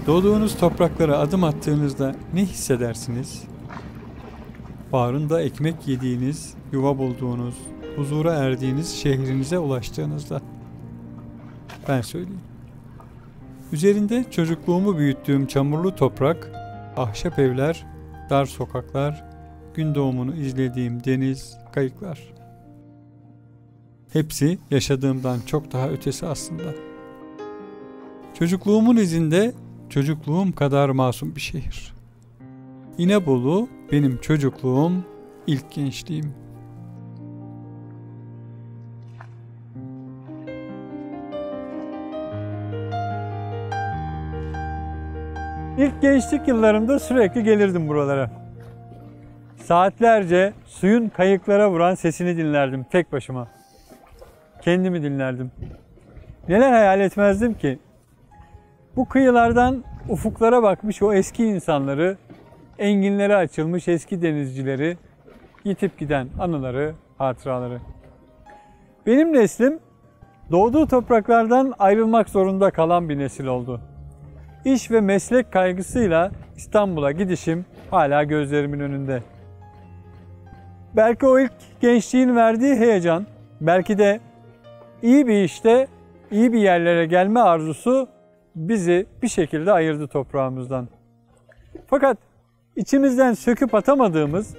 Doğduğunuz topraklara adım attığınızda ne hissedersiniz? Bağrında ekmek yediğiniz, yuva bulduğunuz, huzura erdiğiniz şehrinize ulaştığınızda. Ben söyleyeyim. Üzerinde çocukluğumu büyüttüğüm çamurlu toprak, ahşap evler, dar sokaklar, gün doğumunu izlediğim deniz, kayıklar. Hepsi yaşadığımdan çok daha ötesi aslında. Çocukluğumun izinde çocukluğum kadar masum bir şehir. İnebolu benim çocukluğum, ilk gençliğim. İlk gençlik yıllarımda sürekli gelirdim buralara. Saatlerce suyun kayıklara vuran sesini dinlerdim tek başıma. Kendimi dinlerdim. Neler hayal etmezdim ki? Bu kıyılardan ufuklara bakmış o eski insanları, enginlere açılmış eski denizcileri, yitip giden anıları, hatıraları. Benim neslim doğduğu topraklardan ayrılmak zorunda kalan bir nesil oldu. İş ve meslek kaygısıyla İstanbul'a gidişim hala gözlerimin önünde. Belki o ilk gençliğin verdiği heyecan, belki de iyi bir işte, iyi bir yerlere gelme arzusu bizi bir şekilde ayırdı toprağımızdan. Fakat içimizden söküp atamadığımız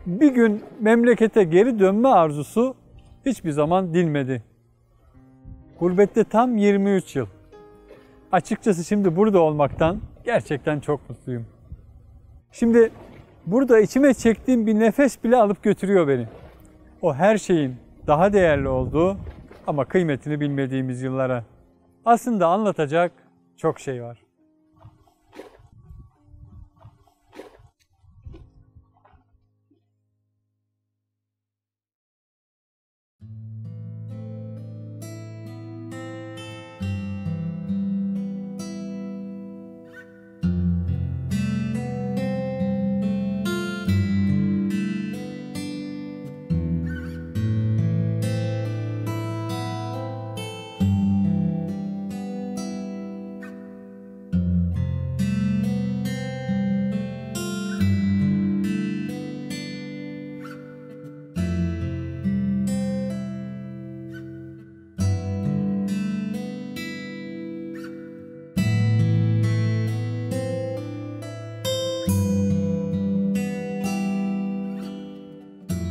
bir gün memlekete geri dönme arzusu hiçbir zaman dinmedi. Gurbette tam 23 yıl. Açıkçası şimdi burada olmaktan gerçekten çok mutluyum. Şimdi burada içime çektiğim bir nefes bile alıp götürüyor beni. O her şeyin daha değerli olduğu ama kıymetini bilmediğimiz yıllara. Aslında anlatacak çok şey var.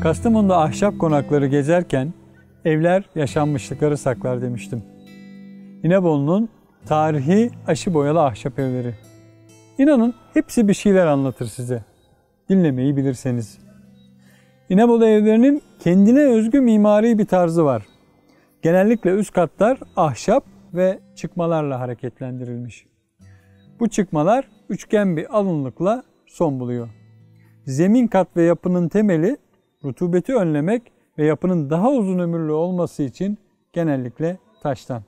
Kastamonu'da ahşap konakları gezerken evler yaşanmışlıkları saklar demiştim. İnebolu'nun tarihi aşı boyalı ahşap evleri. İnanın hepsi bir şeyler anlatır size. Dinlemeyi bilirseniz. İnebolu evlerinin kendine özgü mimari bir tarzı var. Genellikle üst katlar ahşap ve çıkmalarla hareketlendirilmiş. Bu çıkmalar üçgen bir alınlıkla son buluyor. Zemin kat ve yapının temeli rutubeti önlemek ve yapının daha uzun ömürlü olması için genellikle taştan.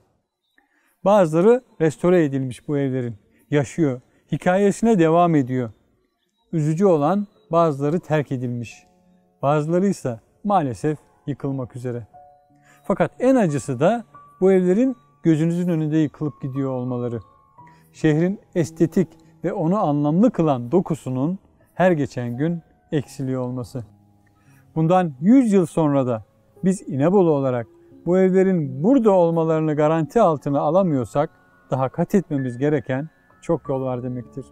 Bazıları restore edilmiş bu evlerin. Yaşıyor, hikayesine devam ediyor. Üzücü olan bazıları terk edilmiş. Bazıları ise maalesef yıkılmak üzere. Fakat en acısı da bu evlerin gözünüzün önünde yıkılıp gidiyor olmaları. Şehrin estetik ve onu anlamlı kılan dokusunun her geçen gün eksiliyor olması. Bundan 100 yıl sonra da biz İnebolu olarak bu evlerin burada olmalarını garanti altına alamıyorsak daha kat etmemiz gereken çok yol var demektir.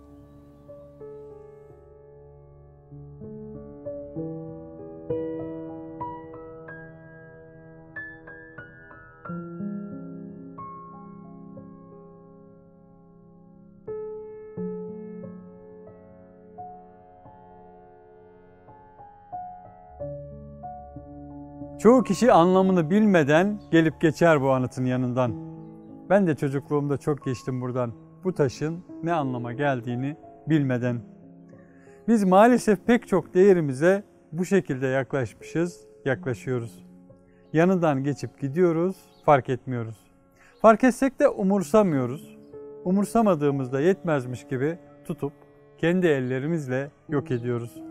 Çoğu kişi anlamını bilmeden gelip geçer bu anıtın yanından. Ben de çocukluğumda çok geçtim buradan. Bu taşın ne anlama geldiğini bilmeden. Biz maalesef pek çok değerimize bu şekilde yaklaşıyoruz. Yanından geçip gidiyoruz, fark etmiyoruz. Fark etsek de umursamıyoruz. Umursamadığımızda yetmezmiş gibi tutup kendi ellerimizle yok ediyoruz.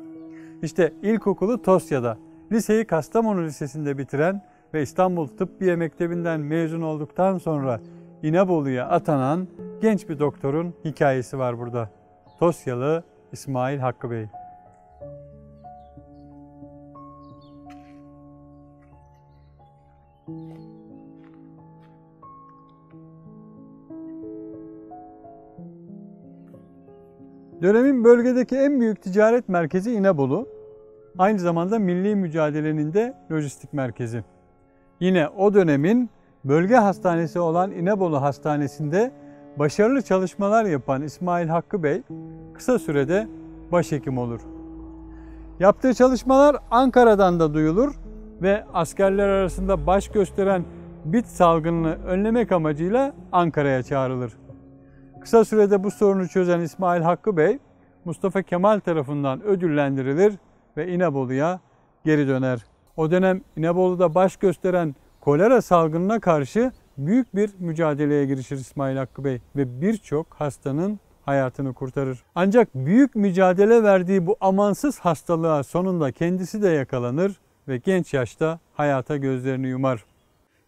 İşte ilkokulu Tosya'da, liseyi Kastamonu Lisesi'nde bitiren ve İstanbul Tıbbiye Mektebi'nden mezun olduktan sonra İnebolu'ya atanan genç bir doktorun hikayesi var burada. Tosyalı İsmail Hakkı Bey. Dönemin bölgedeki en büyük ticaret merkezi İnebolu. Aynı zamanda milli mücadelenin de lojistik merkezi. Yine o dönemin bölge hastanesi olan İnebolu Hastanesi'nde başarılı çalışmalar yapan İsmail Hakkı Bey kısa sürede başhekim olur. Yaptığı çalışmalar Ankara'dan da duyulur ve askerler arasında baş gösteren bit salgınını önlemek amacıyla Ankara'ya çağrılır. Kısa sürede bu sorunu çözen İsmail Hakkı Bey, Mustafa Kemal tarafından ödüllendirilir ve İnebolu'ya geri döner. O dönem İnebolu'da baş gösteren kolera salgınına karşı büyük bir mücadeleye girişir İsmail Hakkı Bey ve birçok hastanın hayatını kurtarır. Ancak büyük mücadele verdiği bu amansız hastalığa sonunda kendisi de yakalanır ve genç yaşta hayata gözlerini yumar.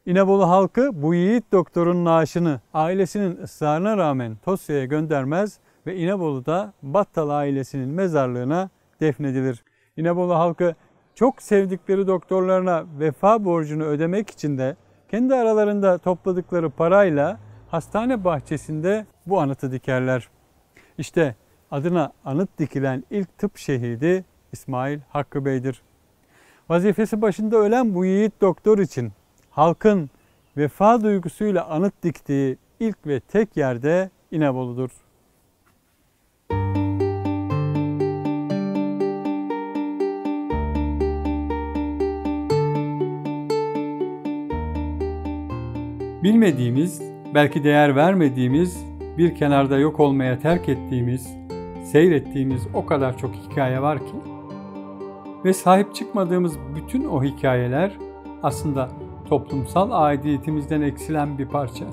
İnebolu halkı bu yiğit doktorun naaşını ailesinin ısrarına rağmen Tosya'ya göndermez ve İnebolu'da Battal ailesinin mezarlığına defnedilir. İnebolu halkı çok sevdikleri doktorlarına vefa borcunu ödemek için de kendi aralarında topladıkları parayla hastane bahçesinde bu anıtı dikerler. İşte adına anıt dikilen ilk tıp şehidi İsmail Hakkı Bey'dir. Vazifesi başında ölen bu yiğit doktor için halkın vefa duygusuyla anıt diktiği ilk ve tek yerde İnebolu'dur. Bilmediğimiz, belki değer vermediğimiz, bir kenarda yok olmaya terk ettiğimiz, seyrettiğimiz o kadar çok hikaye var ki ve sahip çıkmadığımız bütün o hikayeler aslında toplumsal aidiyetimizden eksilen bir parça.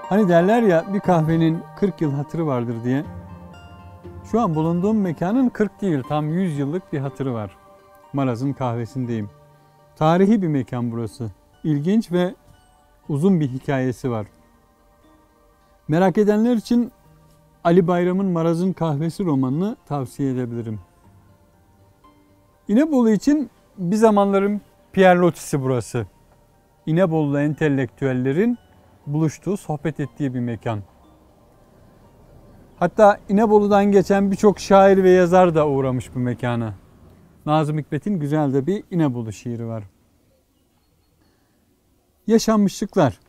Hani derler ya bir kahvenin 40 yıl hatırı vardır diye. Şu an bulunduğum mekanın 40 değil tam 100 yıllık bir hatırı var. Maraz'ın kahvesindeyim. Tarihi bir mekan burası. İlginç ve uzun bir hikayesi var. Merak edenler için Ali Bayram'ın Maraz'ın Kahvesi romanını tavsiye edebilirim. İnebolu için bir zamanların Pierre Loti'si burası. İnebolulu entelektüellerin buluştuğu, sohbet ettiği bir mekan. Hatta İnebolu'dan geçen birçok şair ve yazar da uğramış bu mekana. Nazım Hikmet'in güzel de bir İnebolu şiiri var. Yaşanmışlıklar.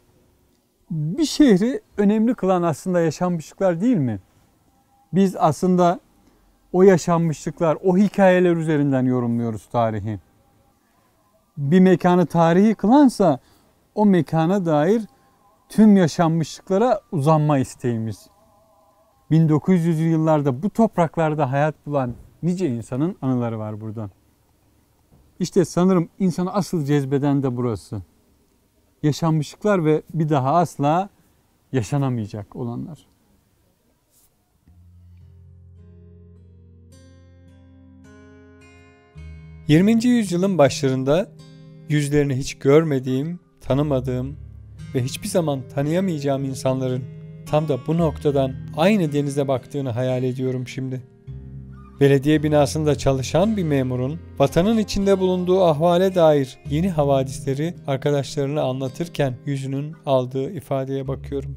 Bir şehri önemli kılan aslında yaşanmışlıklar değil mi? Biz aslında o yaşanmışlıklar, o hikayeler üzerinden yorumluyoruz tarihi. Bir mekanı tarihi kılansa o mekana dair tüm yaşanmışlıklara uzanma isteğimiz. 1900'lü yıllarda bu topraklarda hayat bulan nice insanın anıları var buradan. İşte sanırım insanı asıl cezbeden de burası. Yaşanmışlıklar ve bir daha asla yaşanamayacak olanlar. ...20. yüzyılın başlarında yüzlerini hiç görmediğim, tanımadığım ve hiçbir zaman tanıyamayacağım insanların tam da bu noktadan aynı denize baktığını hayal ediyorum şimdi. Belediye binasında çalışan bir memurun vatanın içinde bulunduğu ahvale dair yeni havadisleri arkadaşlarına anlatırken yüzünün aldığı ifadeye bakıyorum.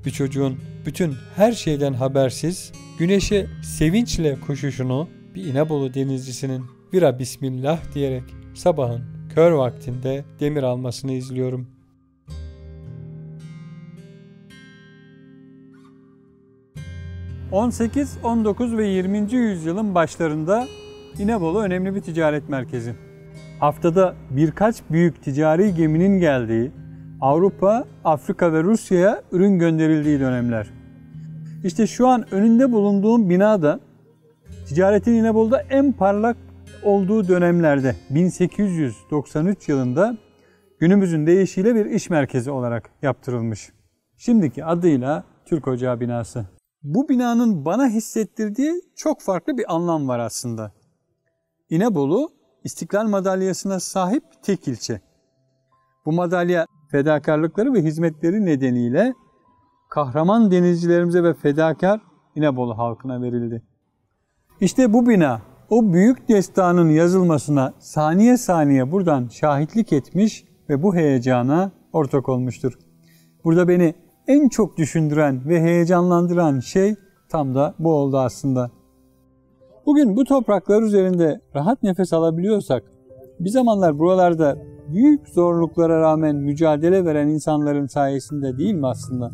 Bir çocuğun bütün her şeyden habersiz güneşe sevinçle koşuşunu, bir İnebolu denizcisinin vira bismillah diyerek sabahın kör vaktinde demir almasını izliyorum. ...18, 19 ve 20. yüzyılın başlarında İnebolu önemli bir ticaret merkezi. Haftada birkaç büyük ticari geminin geldiği, Avrupa, Afrika ve Rusya'ya ürün gönderildiği dönemler. İşte şu an önünde bulunduğum binada ticaretin İnebolu'da en parlak olduğu dönemlerde 1893 yılında günümüzün deyişiyle bir iş merkezi olarak yaptırılmış. Şimdiki adıyla Türk Ocağı binası. Bu binanın bana hissettirdiği çok farklı bir anlam var aslında. İnebolu, İstiklal Madalyası'na sahip tek ilçe. Bu madalya fedakarlıkları ve hizmetleri nedeniyle kahraman denizcilerimize ve fedakar İnebolu halkına verildi. İşte bu bina o büyük destanın yazılmasına saniye saniye buradan şahitlik etmiş ve bu heyecana ortak olmuştur. Burada beni en çok düşündüren ve heyecanlandıran şey tam da bu oldu aslında. Bugün bu topraklar üzerinde rahat nefes alabiliyorsak, bir zamanlar buralarda büyük zorluklara rağmen mücadele veren insanların sayesinde değil mi aslında?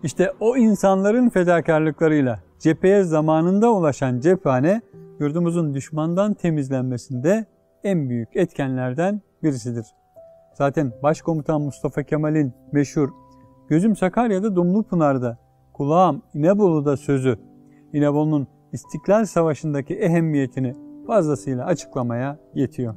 İşte o insanların fedakarlıklarıyla cepheye zamanında ulaşan cephane, yurdumuzun düşmandan temizlenmesinde en büyük etkenlerden birisidir. Zaten Başkomutan Mustafa Kemal'in meşhur "Gözüm Sakarya'da, Dumlupınar'da, kulağım İnebolu'da" sözü, İnebolu'nun İstiklal Savaşı'ndaki ehemmiyetini fazlasıyla açıklamaya yetiyor.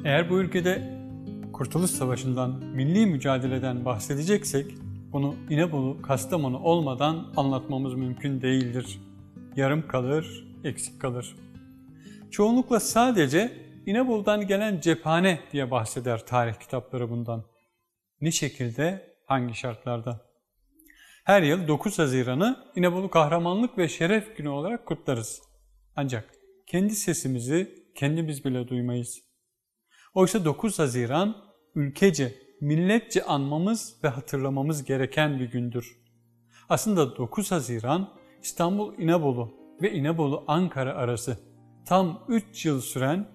Eğer bu ülkede Kurtuluş Savaşı'ndan, milli mücadeleden bahsedeceksek, bunu İnebolu, Kastamonu olmadan anlatmamız mümkün değildir. Yarım kalır, eksik kalır. Çoğunlukla sadece İnebolu'dan gelen cephane diye bahseder tarih kitapları bundan. Ne şekilde, hangi şartlarda? Her yıl 9 Haziran'ı İnebolu Kahramanlık ve Şeref Günü olarak kutlarız. Ancak kendi sesimizi kendimiz bile duymayız. Oysa 9 Haziran ülkece, milletçe anmamız ve hatırlamamız gereken bir gündür. Aslında 9 Haziran İstanbul-İnebolu ve İnebolu-Ankara arası tam 3 yıl süren,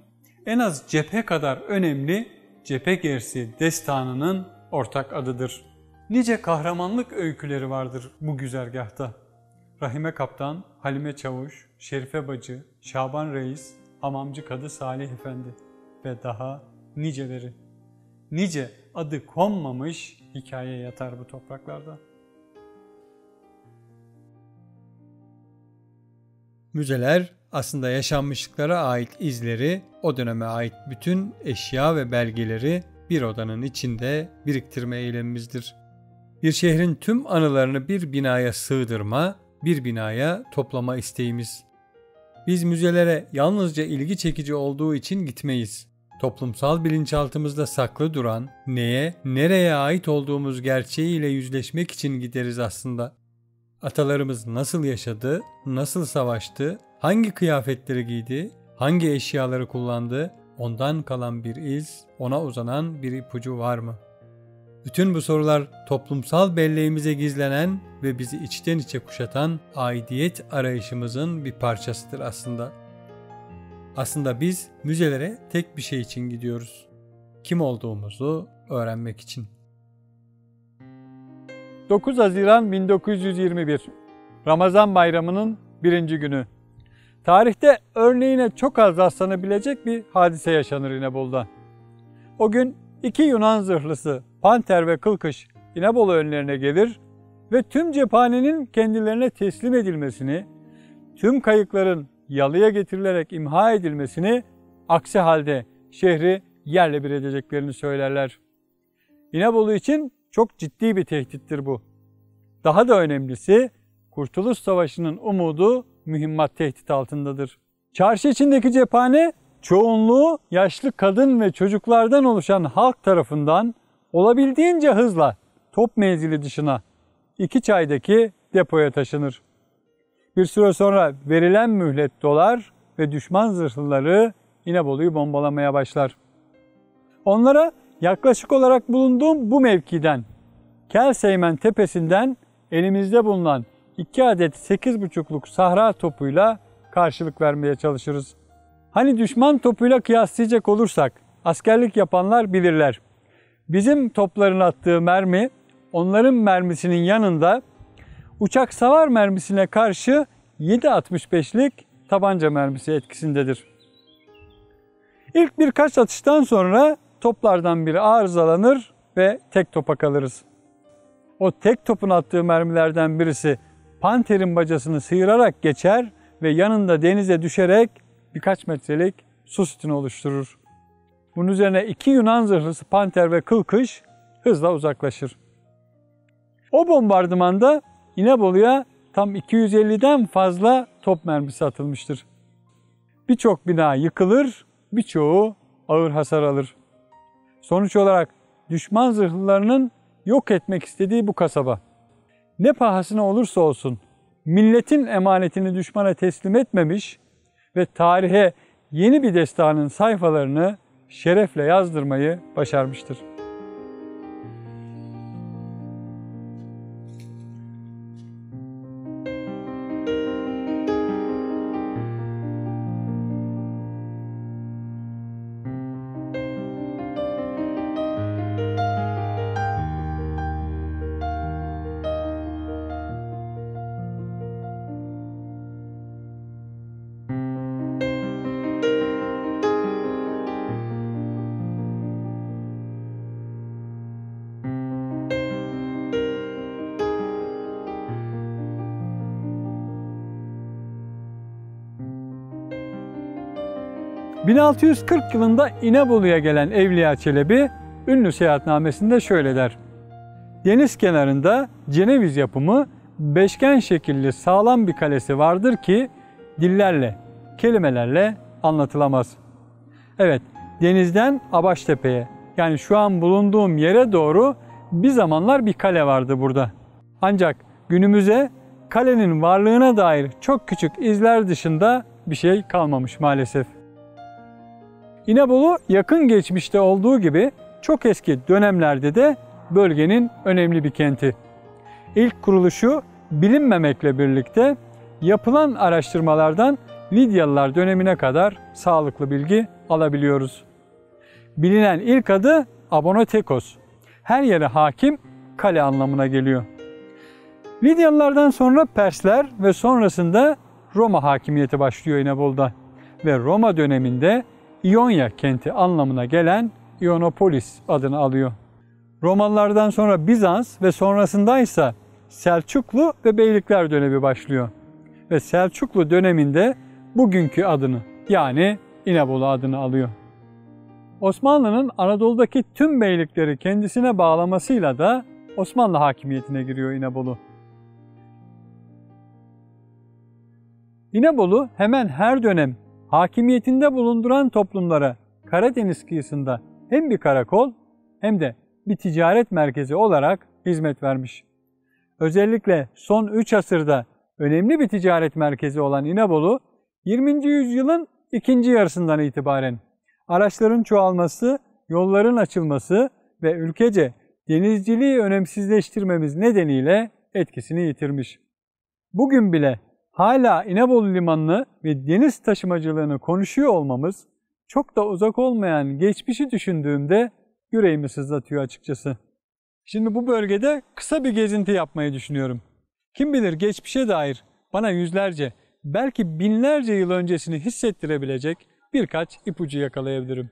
en az cephe kadar önemli cephe gerisi destanının ortak adıdır. Nice kahramanlık öyküleri vardır bu güzergahta. Rahime Kaptan, Halime Çavuş, Şerife Bacı, Şaban Reis, Hamamcı Kadı Salih Efendi ve daha niceleri. Nice adı konmamış hikaye yatar bu topraklarda. Müzeler aslında yaşanmışlıklara ait izleri, o döneme ait bütün eşya ve belgeleri bir odanın içinde biriktirme eylemimizdir. Bir şehrin tüm anılarını bir binaya sığdırma, bir binaya toplama isteğimiz. Biz müzelere yalnızca ilgi çekici olduğu için gitmeyiz. Toplumsal bilinçaltımızda saklı duran, neye, nereye ait olduğumuz gerçeğiyle yüzleşmek için gideriz aslında. Atalarımız nasıl yaşadı, nasıl savaştı, hangi kıyafetleri giydi, hangi eşyaları kullandı, ondan kalan bir iz, ona uzanan bir ipucu var mı? Bütün bu sorular toplumsal belleğimize gizlenen ve bizi içten içe kuşatan aidiyet arayışımızın bir parçasıdır aslında. Aslında biz müzelere tek bir şey için gidiyoruz. Kim olduğumuzu öğrenmek için. 9 Haziran 1921 Ramazan Bayramı'nın birinci günü. Tarihte örneğine çok az rastlanabilecek bir hadise yaşanır İnebolu'da. O gün 2 Yunan zırhlısı Panter ve Kılkış İnebolu önlerine gelir ve tüm cephanenin kendilerine teslim edilmesini, tüm kayıkların yalıya getirilerek imha edilmesini, aksi halde şehri yerle bir edeceklerini söylerler. İnebolu için çok ciddi bir tehdittir bu. Daha da önemlisi Kurtuluş Savaşı'nın umudu mühimmat tehdit altındadır. Çarşı içindeki cephane çoğunluğu yaşlı kadın ve çocuklardan oluşan halk tarafından olabildiğince hızla top menzili dışına 2 çaydaki depoya taşınır. Bir süre sonra verilen mühlet dolar ve düşman zırhlıları İnebolu'yu bombalamaya başlar. Onlara yaklaşık olarak bulunduğum bu mevkiden, Kelseymen Tepesi'nden elimizde bulunan 2 adet 8,5'luk sahra topuyla karşılık vermeye çalışırız. Hani düşman topuyla kıyaslayacak olursak askerlik yapanlar bilirler. Bizim topların attığı mermi onların mermisinin yanında uçak savar mermisine karşı 7,65'lik tabanca mermisi etkisindedir. İlk birkaç atıştan sonra toplardan biri arızalanır ve tek topa kalırız. O tek topun attığı mermilerden birisi Panter'in bacasını sıyırarak geçer ve yanında denize düşerek birkaç metrelik su sütunu oluşturur. Bunun üzerine 2 Yunan zırhlısı Panter ve Kılkış hızla uzaklaşır. O bombardımanda İnebolu'ya tam 250'den fazla top mermisi atılmıştır. Birçok bina yıkılır, birçoğu ağır hasar alır. Sonuç olarak düşman zırhlılarının yok etmek istediği bu kasaba, ne pahasına olursa olsun milletin emanetini düşmana teslim etmemiş ve tarihe yeni bir destanın sayfalarını şerefle yazdırmayı başarmıştır. ...1640 yılında İnebolu'ya gelen Evliya Çelebi ünlü seyahatnamesinde şöyle der: "Deniz kenarında Ceneviz yapımı beşgen şekilli sağlam bir kalesi vardır ki dillerle, kelimelerle anlatılamaz." Evet, denizden Abaştepe'ye, yani şu an bulunduğum yere doğru bir zamanlar bir kale vardı burada. Ancak günümüze kalenin varlığına dair çok küçük izler dışında bir şey kalmamış maalesef. İnebolu yakın geçmişte olduğu gibi çok eski dönemlerde de bölgenin önemli bir kenti. İlk kuruluşu bilinmemekle birlikte yapılan araştırmalardan Lidyalılar dönemine kadar sağlıklı bilgi alabiliyoruz. Bilinen ilk adı Abonotekos. Her yere hakim, kale anlamına geliyor. Lidyalılardan sonra Persler ve sonrasında Roma hakimiyeti başlıyor İnebolu'da. Ve Roma döneminde İonya kenti anlamına gelen Ionopolis adını alıyor. Romalılardan sonra Bizans ve sonrasında ise Selçuklu ve Beylikler dönemi başlıyor. Ve Selçuklu döneminde bugünkü adını, yani İnebolu adını alıyor. Osmanlı'nın Anadolu'daki tüm beylikleri kendisine bağlamasıyla da Osmanlı hakimiyetine giriyor İnebolu. İnebolu hemen her dönem hakimiyetinde bulunduran toplumlara Karadeniz kıyısında hem bir karakol hem de bir ticaret merkezi olarak hizmet vermiş. Özellikle son 3 asırda önemli bir ticaret merkezi olan İnebolu, 20. yüzyılın ikinci yarısından itibaren araçların çoğalması, yolların açılması ve ülkece denizciliği önemsizleştirmemiz nedeniyle etkisini yitirmiş. Bugün bile hala İnebolu limanını ve deniz taşımacılığını konuşuyor olmamız, çok da uzak olmayan geçmişi düşündüğümde yüreğimi sızlatıyor açıkçası. Şimdi bu bölgede kısa bir gezinti yapmayı düşünüyorum. Kim bilir geçmişe dair bana yüzlerce, belki binlerce yıl öncesini hissettirebilecek birkaç ipucu yakalayabilirim.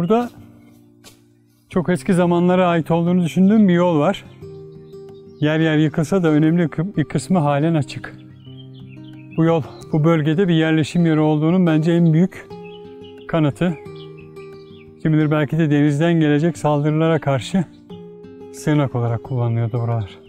Burada çok eski zamanlara ait olduğunu düşündüğüm bir yol var. Yer yer yıkılsa da önemli bir kısmı halen açık. Bu yol bu bölgede bir yerleşim yeri olduğunun bence en büyük kanıtı. Kim bilir belki de denizden gelecek saldırılara karşı sığınak olarak kullanılıyordu buralar.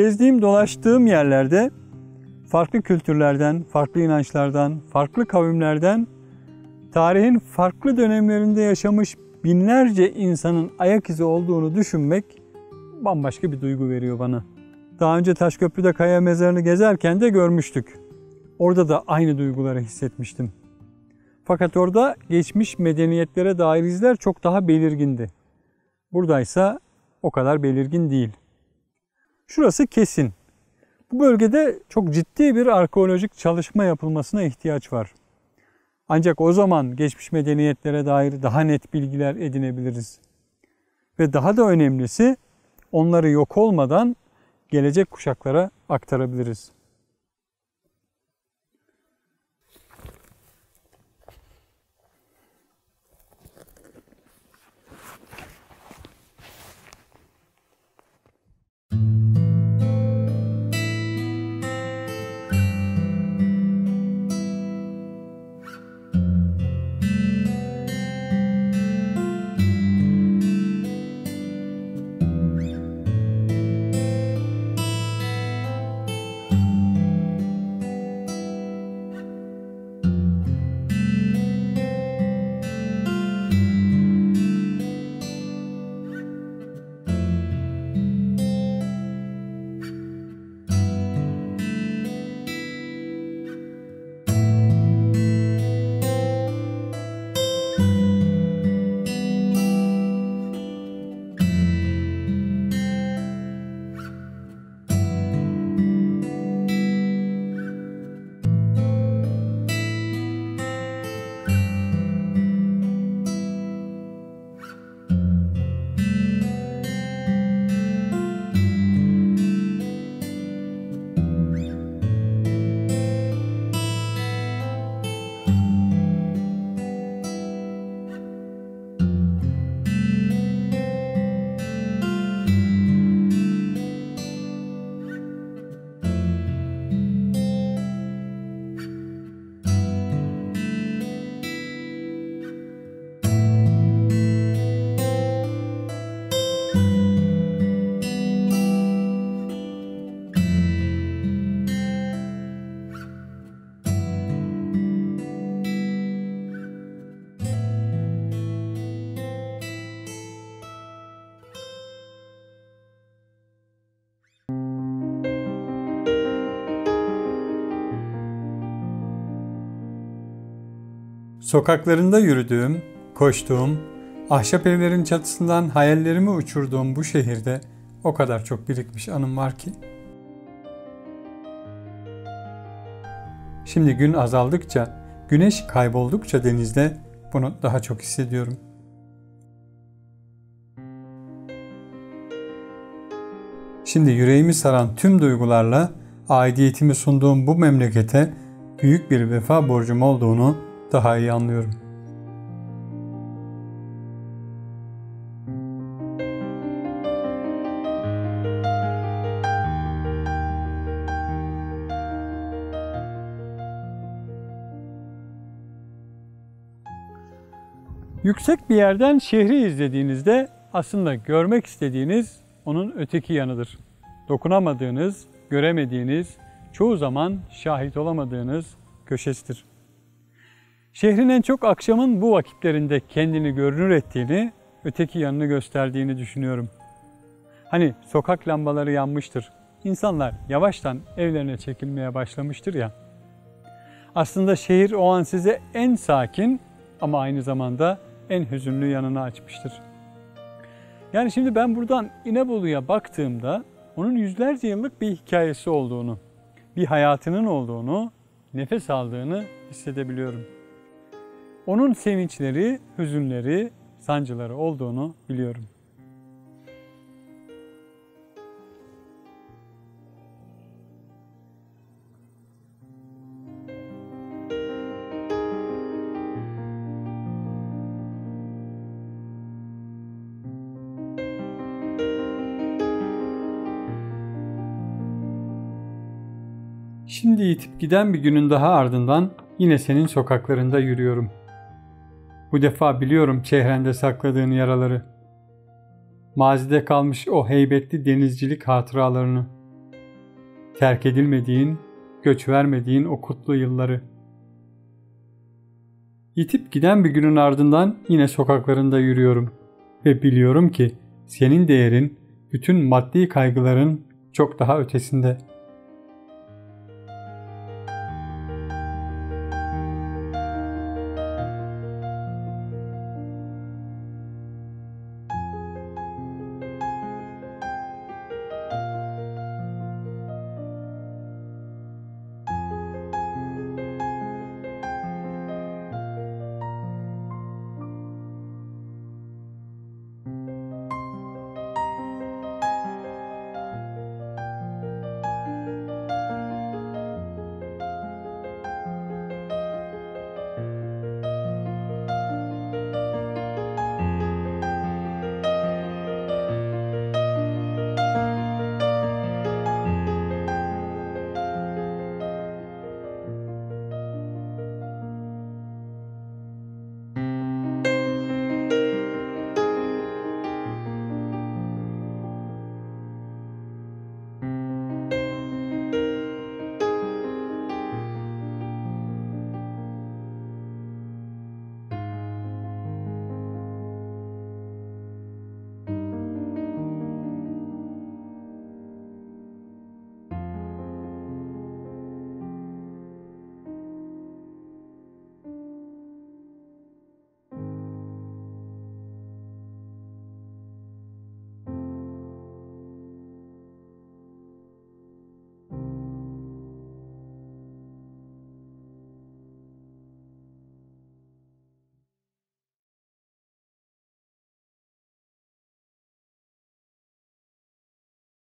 Gezdiğim, dolaştığım yerlerde farklı kültürlerden, farklı inançlardan, farklı kavimlerden, tarihin farklı dönemlerinde yaşamış binlerce insanın ayak izi olduğunu düşünmek bambaşka bir duygu veriyor bana. Daha önce Taşköprü'de Kaya Mezarı'nı gezerken de görmüştük. Orada da aynı duyguları hissetmiştim. Fakat orada geçmiş medeniyetlere dair izler çok daha belirgindi. Buradaysa o kadar belirgin değil. Şurası kesin. Bu bölgede çok ciddi bir arkeolojik çalışma yapılmasına ihtiyaç var. Ancak o zaman geçmiş medeniyetlere dair daha net bilgiler edinebiliriz. Ve daha da önemlisi onları yok olmadan gelecek kuşaklara aktarabiliriz. Sokaklarında yürüdüğüm, koştuğum, ahşap evlerin çatısından hayallerimi uçurduğum bu şehirde o kadar çok birikmiş anım var ki. Şimdi gün azaldıkça, güneş kayboldukça denizde bunu daha çok hissediyorum. Şimdi yüreğimi saran tüm duygularla aidiyetimi sunduğum bu memlekete büyük bir vefa borcum olduğunu daha iyi anlıyorum. Yüksek bir yerden şehri izlediğinizde aslında görmek istediğiniz onun öteki yanıdır. Dokunamadığınız, göremediğiniz, çoğu zaman şahit olamadığınız köşesidir. Şehrin en çok akşamın bu vakitlerinde kendini görünür ettiğini, öteki yanını gösterdiğini düşünüyorum. Hani sokak lambaları yanmıştır. İnsanlar yavaştan evlerine çekilmeye başlamıştır ya. Aslında şehir o an size en sakin ama aynı zamanda en hüzünlü yanını açmıştır. Yani şimdi ben buradan İnebolu'ya baktığımda onun yüzlerce yıllık bir hikayesi olduğunu, bir hayatının olduğunu, nefes aldığını hissedebiliyorum. Onun sevinçleri, hüzünleri, sancıları olduğunu biliyorum. Şimdi yitip giden bir günün daha ardından yine senin sokaklarında yürüyorum. Bu defa biliyorum çehrende sakladığın yaraları. Mazide kalmış o heybetli denizcilik hatıralarını. Terk edilmediğin, göç vermediğin o kutlu yılları. Yitip giden bir günün ardından yine sokaklarında yürüyorum. Ve biliyorum ki senin değerin bütün maddi kaygıların çok daha ötesinde.